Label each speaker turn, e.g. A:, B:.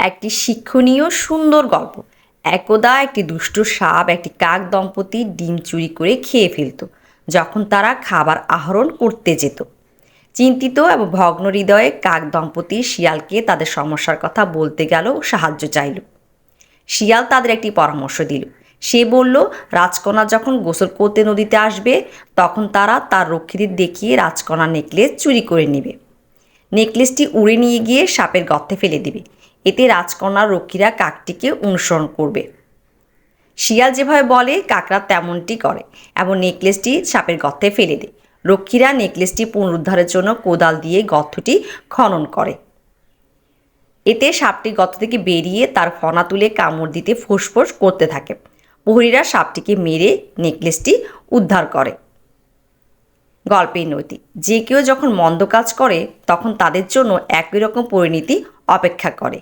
A: একটি শিক্ষণীয় সুন্দর গল্প। একদা একটি দুষ্ট সাপ একটি কাক দম্পতির ডিম চুরি করে খেয়ে ফেলত যখন তারা খাবার আহরণ করতে যেত। চিন্তিত এবং ভগ্ন হৃদয়ে কাক দম্পতি শিয়ালকে তাদের সমস্যার কথা বলতে গেল ও সাহায্য চাইল। শিয়াল তাদের একটি পরামর্শ দিল। সে বলল, রাজকন্যা যখন গোসল করতে নদীতে আসবে তখন তারা তার রক্ষীদের দেখিয়ে রাজকন্যার নেকলেস চুরি করে নেবে। নেকলেসটি উড়ে নিয়ে গিয়ে সাপের গর্তে ফেলে দেবে। এতে রাজকন্যার রক্ষীরা কাকটিকে অনুসরণ করবে। শিয়াল যেভাবে বলে কাকরা তেমনটি করে এবং নেকলেসটি সাপের গর্তে ফেলে দেয়। রক্ষীরা নেকলেসটি পুনরুদ্ধারের জন্য কোদাল দিয়ে গর্তটি খনন করে। এতে সাপটি গর্ত থেকে বেরিয়ে তার ফনা তুলে কামড় দিতে ফোঁস করতে থাকে। প্রহরীরা সাপটিকে মেরে নেকলেসটি উদ্ধার করে। গল্পের নৈতি: যে কেউ যখন মন্দ কাজ করে তখন তাদের জন্য একই রকম পরিণতি অপেক্ষা করে।